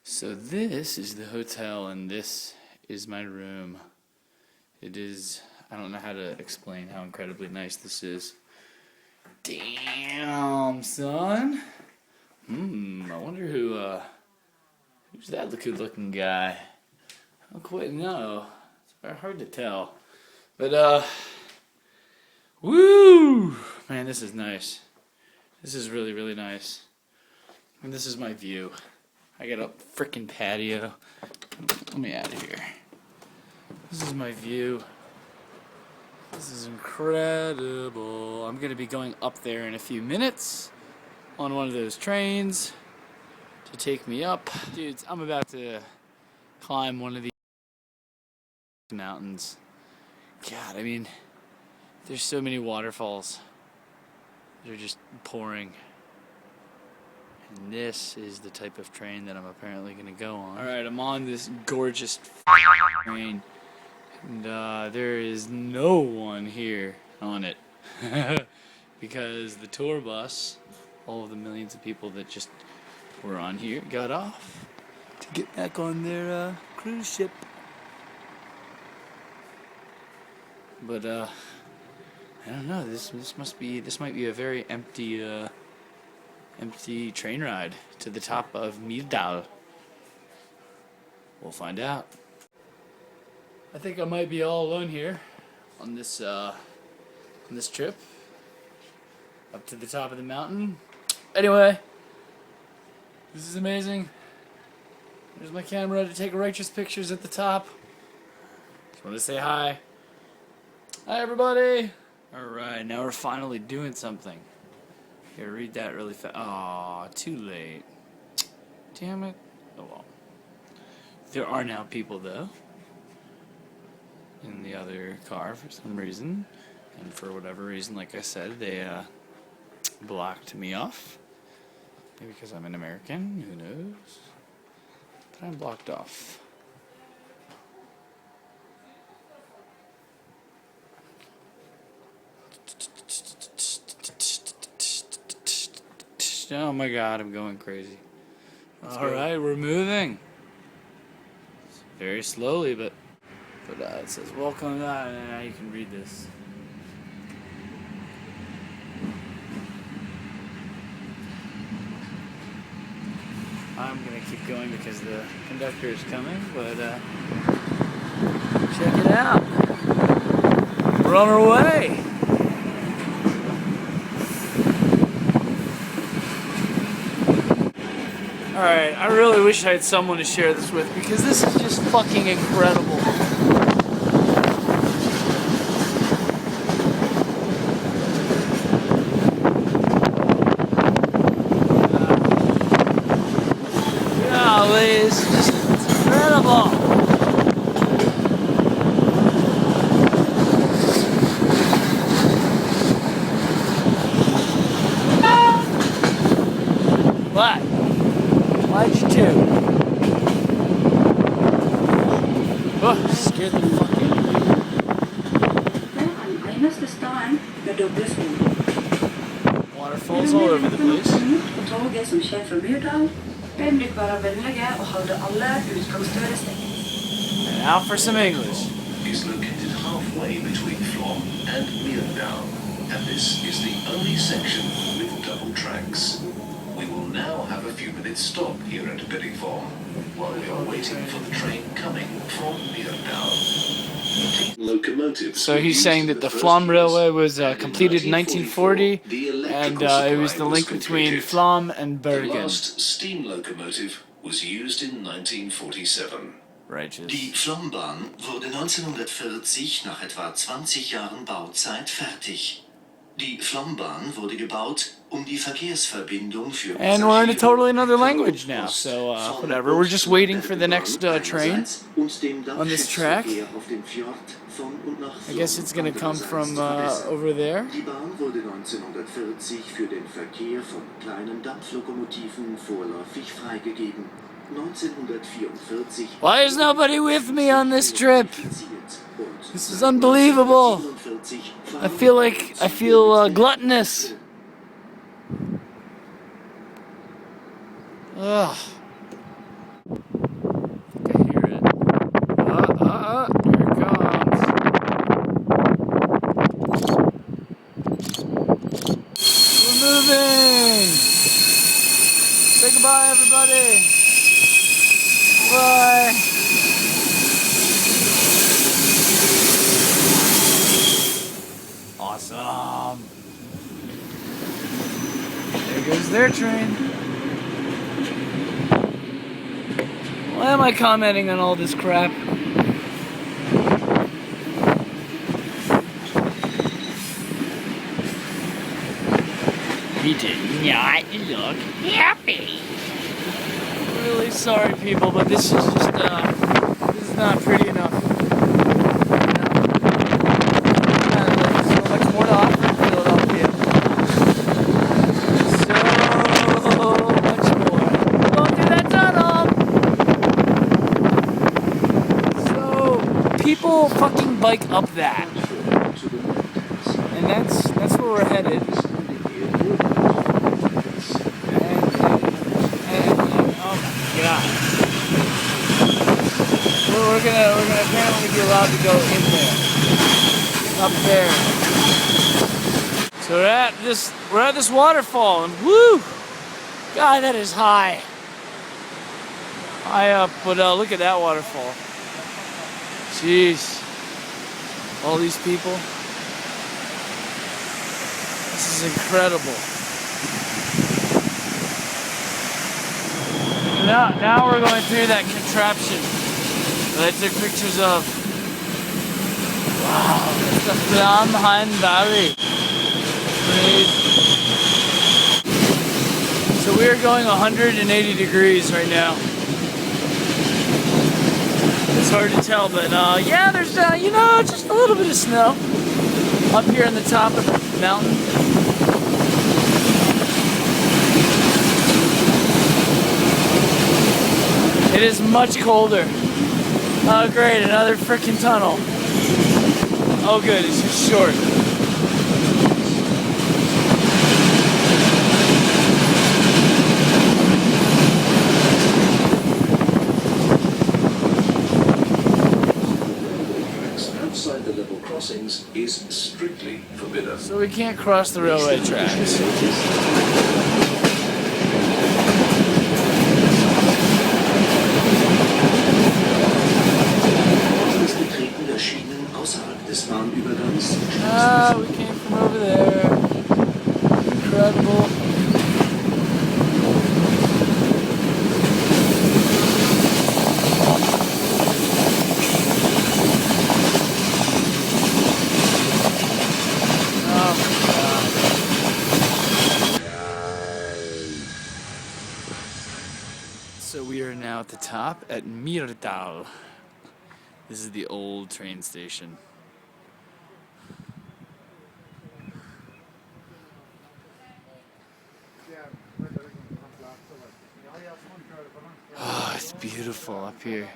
So this is the hotel and this is my room. It is, I don't know how to explain how incredibly nice this is. Damn, son. I wonder who's that good looking guy? I don't quite know. It's very hard to tell. But, woo! Man, this is nice. This is really, really nice. And this is my view. I got a freaking patio. Let me out of here. This is my view. This is incredible. I'm going to be going up there in a few minutes on one of those trains to take me up. Dudes, I'm about to climb one of these mountains. God, I mean, there's so many waterfalls. They're just pouring. And this is the type of train that I'm apparently going to go on. Alright, I'm on this gorgeous train. And there is no one here on it. Because the tour bus, all of the millions of people that just were on here, got off to get back on their cruise ship. But I don't know, this might be a very empty train ride to the top of Myrdal. We'll find out. I think I might be all alone here on this trip up to the top of the mountain. Anyway, this is amazing. There's my camera to take righteous pictures at the top. Just want to say hi. Hi everybody. Alright, now we're finally doing something. Here, read that really fast. Aw, too late. Damn it. Oh well. There are now people though in the other car for some reason, and for whatever reason, like I said, they blocked me off. Maybe because I'm an American, who knows? But I'm blocked off. Oh my god, I'm going crazy. Alright, we're moving. Very slowly, but it says welcome. Now you can read this. I'm gonna keep going because the conductor is coming, but check it out. We're on our way. Alright, I really wish I had someone to share this with because this is just fucking incredible. Golly, it's incredible. What? Why'd you do? Oh, scared the fuck out of me. Waterfalls all over the place. And out for some English. Is located halfway between Flom and Myrdal, and this is the only section with double tracks. We will now have a few minutes stop here at Myrdal while we are waiting for the train coming from Myrdal. So he's saying that the Flom Railway was completed in 1940, and it was the link between Flom and Bergen. The last steam locomotive was used in 1947. Righteous. Die Flombahn wurde 1940 nach etwa 20 Jahren Bauzeit fertig. Die Flombahn wurde gebaut, die Verkehrsverbindung für And we're in a totally another language now, so whatever. We're just waiting for the next train on this track. I guess it's gonna come from over there. Die Bahn wurde 1940 für den Verkehr von kleinen Dampflokomotiven vorläufig freigegeben. 1944. Why is nobody with me on this trip? This is unbelievable. I feel gluttonous. Ugh. bye everybody. Bye. Awesome. There goes their train. Why am I commenting on all this crap? He did not look happy. Really sorry, people, but this is just this is not pretty enough. There's so much more to offer in Philadelphia. So much more. Going through that tunnel. So people fucking bike up that, and that's where we're headed. Yeah. We're gonna apparently be allowed to go in there. Up there. So we're at this waterfall and woo! God, that is high. High up, but look at that waterfall. Jeez. All these people. This is incredible. Now we're going through that contraption that I took pictures of. Wow, it's the Flamheim Valley. Crazy. So we are going 180 degrees right now. It's hard to tell, but yeah, there's you know, just a little bit of snow up here on the top of the mountain. It is much colder. Oh great, another frickin' tunnel. Oh good, it's just short. Outside the level crossings is strictly forbidden. So we can't cross the railway tracks. Ah, we came from over there. Incredible. Oh my God. So we are now at the top at Myrdal. This is the old train station. Oh, it's beautiful up here.